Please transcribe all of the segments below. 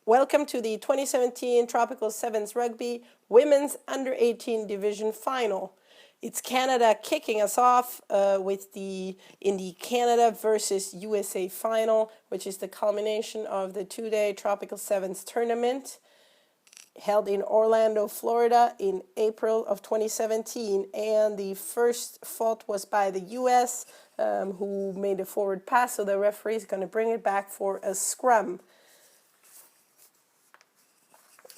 Welcome to the 2017 Tropical Sevens Rugby Women's Under-18 Division Final. It's Canada kicking us off in the Canada versus USA Final, which is the culmination of the two-day Tropical Sevens tournament held in Orlando, Florida in April of 2017. And the first fault was by the US, who made a forward pass, so the referee is going to bring it back for a scrum.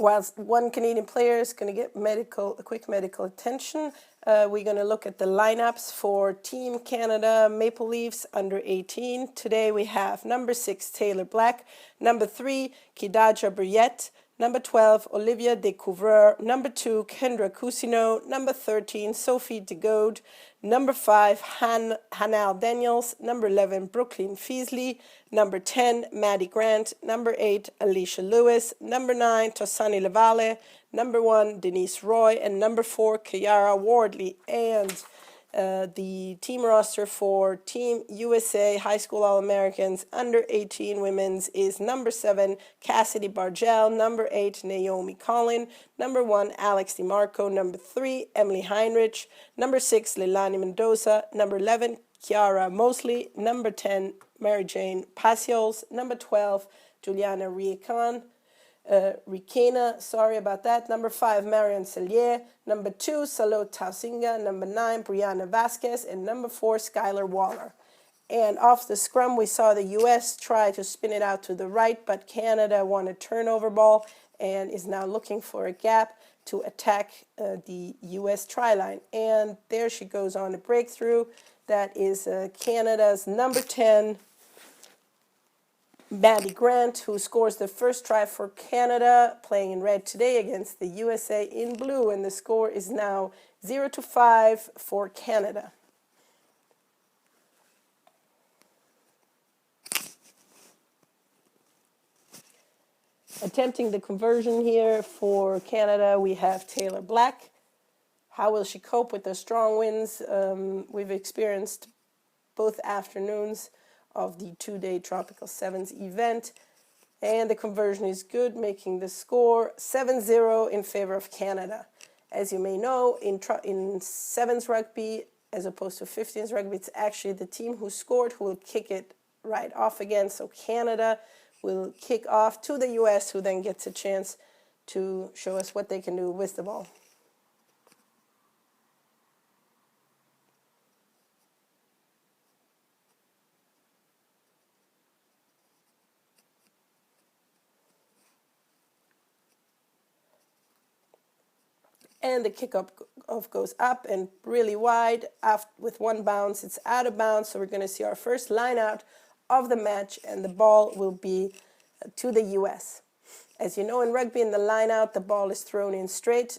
Whilst one Canadian player is going to get a quick medical attention, we're going to look at the lineups for Team Canada Maple Leafs under 18. Today we have number 6, Taylor Black, number 3, Kidaja Bryette, number 12, Olivia Decouvreur, number 2, Kendra Cousineau, number 13, Sophie Degode, number 5, Hanal Daniels, number 11, Brooklyn Feasley, number 10, Maddie Grant, number 8, Alicia Lewis, number 9, Tosani Lavalle, number 1, Denise Roy, and number 4, Kiara Wardley. And the team roster for Team USA High School All-Americans under 18 women's is number 7, Cassidy Bargel, number 8, Naomi Collin, number 1, Alex DiMarco, number 3, Emily Heinrich, number 6, Leilani Mendoza, number 11, Kiara Mosley, number 10, Mary Jane Pasiols, number 12, Juliana Ricana, sorry about that. Number 5, Marion Cellier. Number 2, Salot Tausinga. Number 9, Brianna Vasquez. And number 4, Skylar Waller. And off the scrum, we saw the U.S. try to spin it out to the right, but Canada won a turnover ball and is now looking for a gap to attack the U.S. try line. And there she goes on a breakthrough. That is Canada's number 10, Maddie Grant, who scores the first try for Canada, playing in red today against the USA in blue, and the score is now 0-5 for Canada. Attempting the conversion here for Canada, we have Taylor Black. How will she cope with the strong winds we've experienced both afternoons of the two-day Tropical Sevens event? And the conversion is good, making the score 7-0 in favor of Canada. As you may know, in Sevens rugby, as opposed to 15s rugby, it's actually the team who scored who will kick it right off again. So Canada will kick off to the US, who then gets a chance to show us what they can do with the ball. And the kickoff goes up and really wide. With one bounce, it's out of bounds. So we're going to see our first line out of the match, and the ball will be to the US. As you know, in rugby, in the line out, the ball is thrown in straight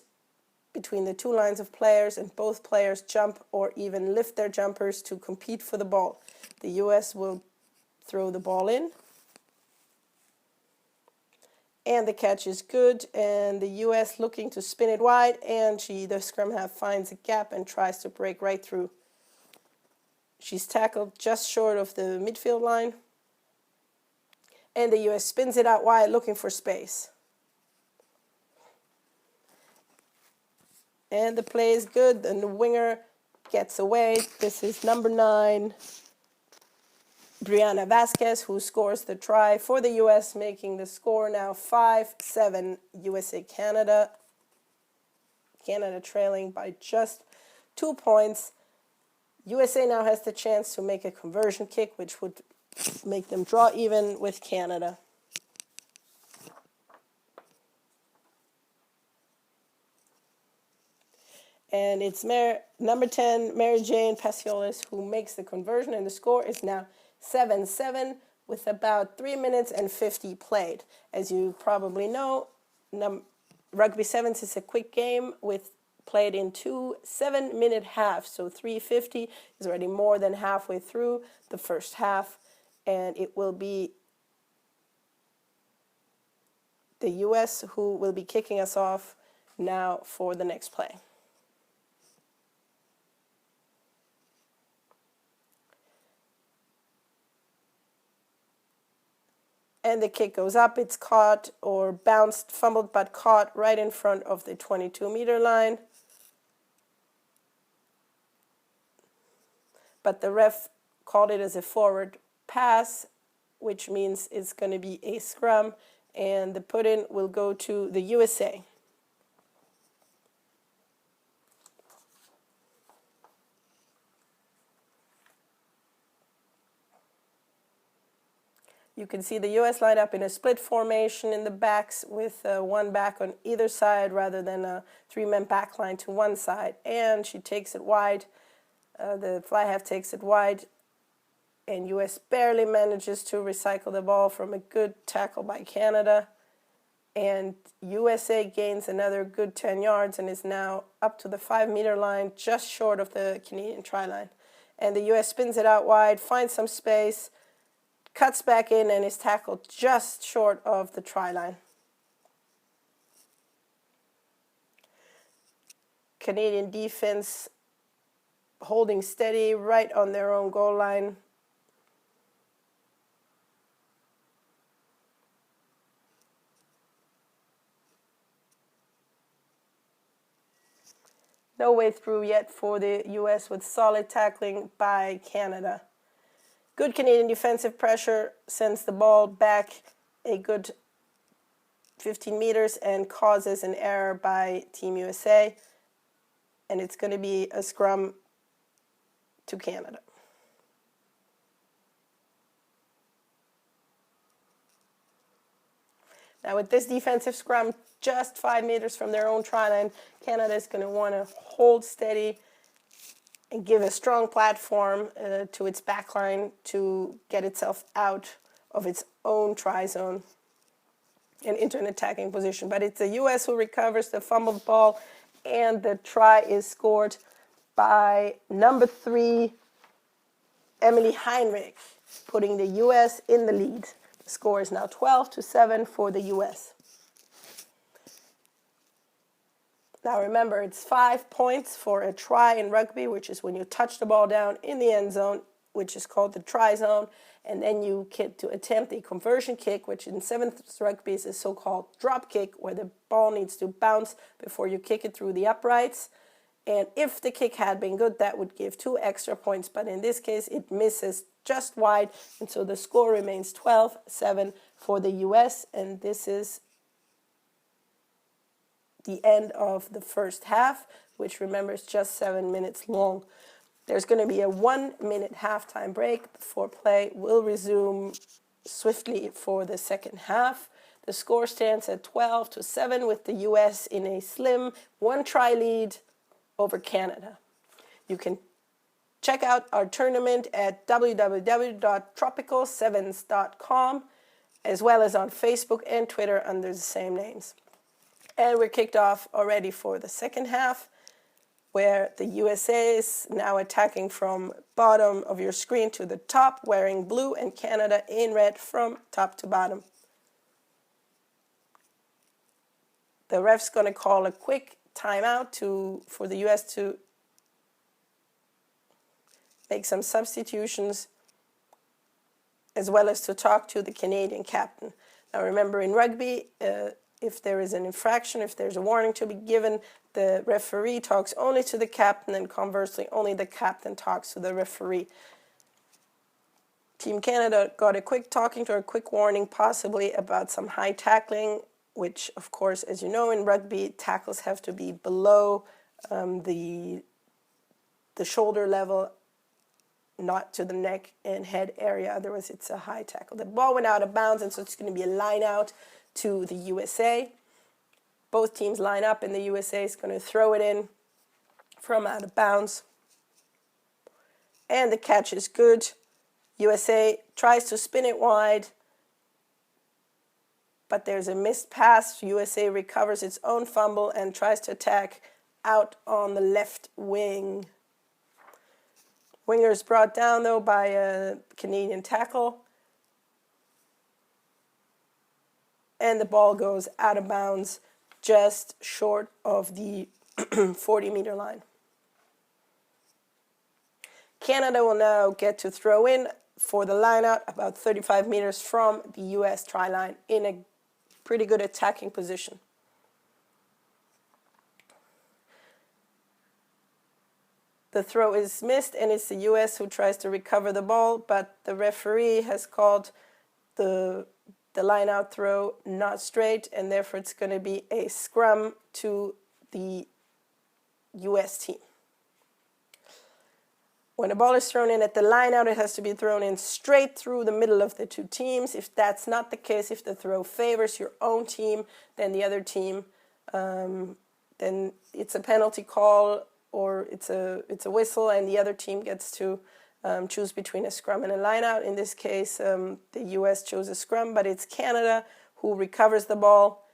between the two lines of players, and both players jump or even lift their jumpers to compete for the ball. The US will throw the ball in. And the catch is good, and the U.S. looking to spin it wide, and the scrum half finds a gap and tries to break right through. She's tackled just short of the midfield line, and the U.S. spins it out wide, looking for space. And the play is good, and the winger gets away. This is number 9. Brianna Vasquez, who scores the try for the U.S., making the score now 5-7 USA-Canada. Canada trailing by just 2 points. USA now has the chance to make a conversion kick, which would make them draw even with Canada. And it's number 10, Mary Jane Pasiolis, who makes the conversion, and the score is now 7-7 with about 3 minutes and 50 played. As you probably know, Rugby Sevens is a quick game played in 2 7-minute halves. So 3:50 is already more than halfway through the first half, and it will be the US who will be kicking us off now for the next play. and the kick goes up. It's caught or bounced, fumbled, but caught right in front of the 22-meter line. But the ref called it as a forward pass, which means it's going to be a scrum, and the put-in will go to the USA. You can see the US line up in a split formation in the backs with one back on either side rather than a three-man back line to one side. And she takes it wide. The fly half takes it wide. And US barely manages to recycle the ball from a good tackle by Canada. And USA gains another good 10 yards and is now up to the 5-meter line, just short of the Canadian try line. And the US spins it out wide, finds some space, cuts back in, and is tackled just short of the try line. Canadian defense holding steady right on their own goal line. No way through yet for the US with solid tackling by Canada. Good Canadian defensive pressure sends the ball back a good 15 meters and causes an error by Team USA. And it's going to be a scrum to Canada. Now with this defensive scrum just 5 meters from their own try line, Canada is going to want to hold steady and give a strong platform to its back line to get itself out of its own try zone and into an attacking position. But it's the US who recovers the fumbled ball, and the try is scored by number 3, Emily Heinrich, putting the US in the lead. The score is now 12-7 for the US. Now remember, it's 5 points for a try in rugby, which is when you touch the ball down in the end zone, which is called the try zone, and then you get to attempt a conversion kick, which in sevens rugby is a so-called drop kick, where the ball needs to bounce before you kick it through the uprights. And if the kick had been good, that would give 2 extra points, but in this case it misses just wide, and so the score remains 12-7 for the US, and this is the end of the first half, which remember is just 7 minutes long. There's going to be a 1-minute halftime break before play will resume swiftly for the second half. The score stands at 12-7 with the US in a slim 1-try lead over Canada. You can check out our tournament at www.tropical7s.com, as well as on Facebook and Twitter under the same names. And we're kicked off already for the second half, where the USA is now attacking from bottom of your screen to the top, wearing blue, and Canada in red from top to bottom. The ref's going to call a quick timeout for the US to make some substitutions, as well as to talk to the Canadian captain. Now remember, in rugby, if there is an infraction, if there's a warning to be given, the referee talks only to the captain, and conversely, only the captain talks to the referee. Team Canada got a quick talking to, or a quick warning possibly about some high tackling, which of course, as you know, in rugby, tackles have to be below the shoulder level, not to the neck and head area, otherwise it's a high tackle. The ball went out of bounds, and so it's going to be a line out to the USA. Both teams line up, and the USA is going to throw it in from out of bounds. And the catch is good. USA tries to spin it wide, but there's a missed pass. USA recovers its own fumble and tries to attack out on the left wing. Winger is brought down, though, by a Canadian tackle. And the ball goes out of bounds just short of the 40-meter line. Canada will now get to throw in for the line out, about 35 meters from the U.S. try line, in a pretty good attacking position. The throw is missed, and it's the U.S. who tries to recover the ball, but the referee has called the line-out throw not straight, and therefore it's going to be a scrum to the U.S. team. When a ball is thrown in at the line-out, it has to be thrown in straight through the middle of the two teams. If that's not the case, if the throw favors your own team, then the other team, then it's a penalty call, or it's a whistle, and the other team gets to choose between a scrum and a line-out. In this case, the U.S. chose a scrum, but it's Canada who recovers the ball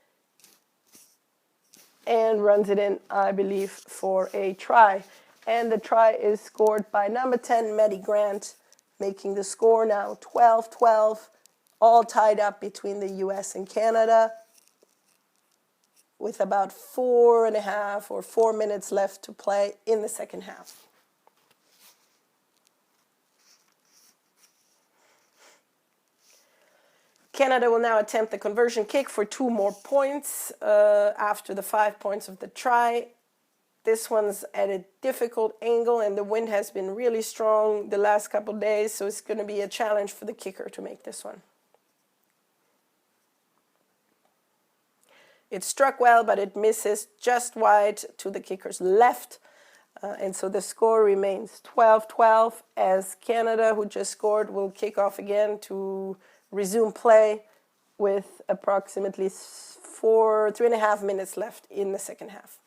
and runs it in, I believe, for a try. And the try is scored by number 10, Maddie Grant, making the score now 12-12, all tied up between the U.S. and Canada, with about 4.5 or 4 minutes left to play in the second half. Canada will now attempt the conversion kick for 2 more points after the 5 points of the try. This one's at a difficult angle, and the wind has been really strong the last couple of days, so it's going to be a challenge for the kicker to make this one. It struck well, but it misses just wide to the kicker's left. And so the score remains 12-12, as Canada, who just scored, will kick off again to resume play with approximately 3.5 minutes left in the second half.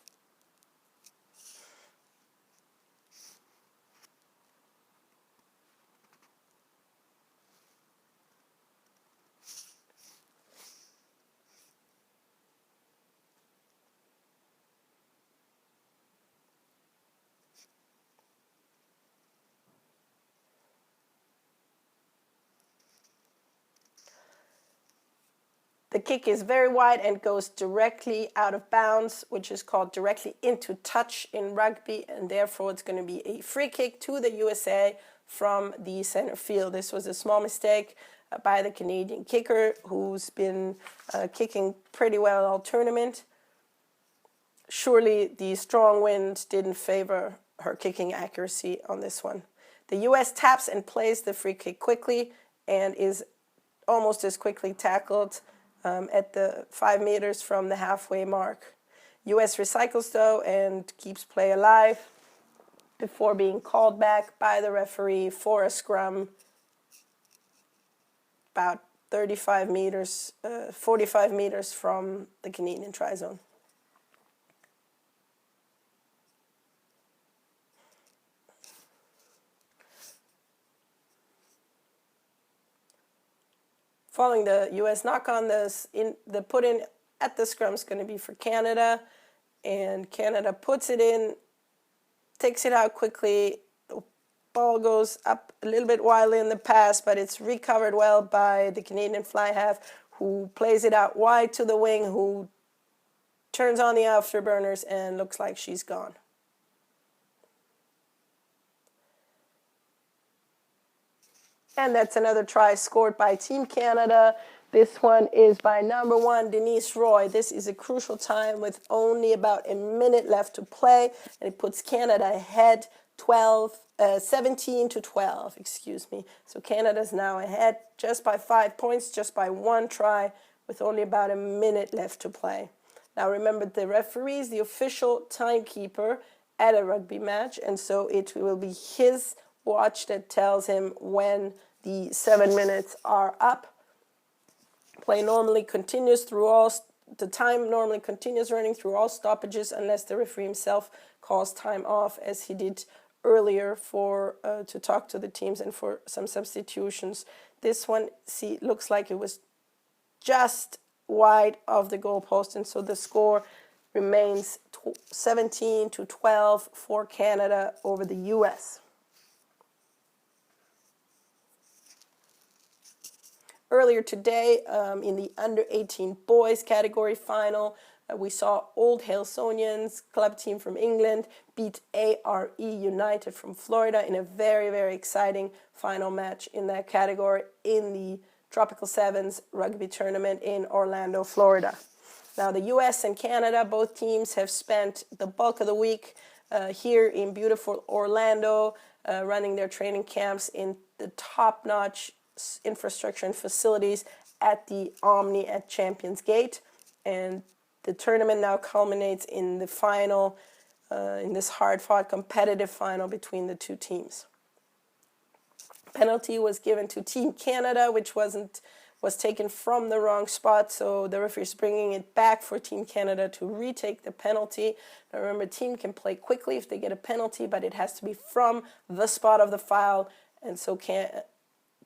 The kick is very wide and goes directly out of bounds, which is called directly into touch in rugby, and therefore it's going to be a free kick to the USA from the center field. This was a small mistake by the Canadian kicker, who's been kicking pretty well all tournament. Surely the strong wind didn't favor her kicking accuracy on this one. The US taps and plays the free kick quickly and is almost as quickly tackled at the 5 meters from the halfway mark. US recycles though and keeps play alive before being called back by the referee for a scrum about 45 meters, 45 meters from the Canadian try zone. Following the U.S. knock-on, the put-in at the scrum is going to be for Canada, and Canada puts it in, takes it out quickly. The ball goes up a little bit wildly in the pass, but it's recovered well by the Canadian fly half, who plays it out wide to the wing, who turns on the afterburners and looks like she's gone. And that's another try scored by Team Canada. This one is by number 1, Denise Roy. This is a crucial time with only about a minute left to play, and it puts Canada ahead 17-12, excuse me. So Canada's now ahead just by 5 points, just by 1 try, with only about a minute left to play. Now remember, the referee is the official timekeeper at a rugby match, and so it will be his watch that tells him when the 7 minutes are up. Play normally continues through all, the time normally continues running through all stoppages unless the referee himself calls time off, as he did earlier for to talk to the teams and for some substitutions. This one, looks like it was just wide of the goalpost, and so the score remains 17-12 for Canada over the U.S. Earlier today, in the under 18 boys category final, we saw Old Halesonians club team from England beat ARE United from Florida in a very, very exciting final match in that category in the Tropical Sevens rugby tournament in Orlando, Florida. Now, the US and Canada, both teams have spent the bulk of the week here in beautiful Orlando, running their training camps in the top-notch infrastructure and facilities at the Omni at Champions Gate. And the tournament now culminates in the final, in this hard-fought competitive final between the two teams. Penalty was given to Team Canada, which was taken from the wrong spot, so the referee is bringing it back for Team Canada to retake the penalty. Now remember, team can play quickly if they get a penalty, but it has to be from the spot of the foul, and so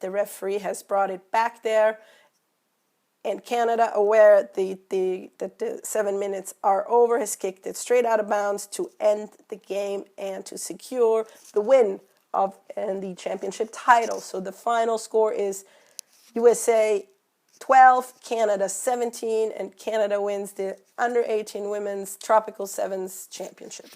the referee has brought it back there. And Canada, aware that the 7 minutes are over, has kicked it straight out of bounds to end the game and to secure the win and the championship title. So the final score is USA 12, Canada 17, and Canada wins the under 18 women's Tropical Sevens championship.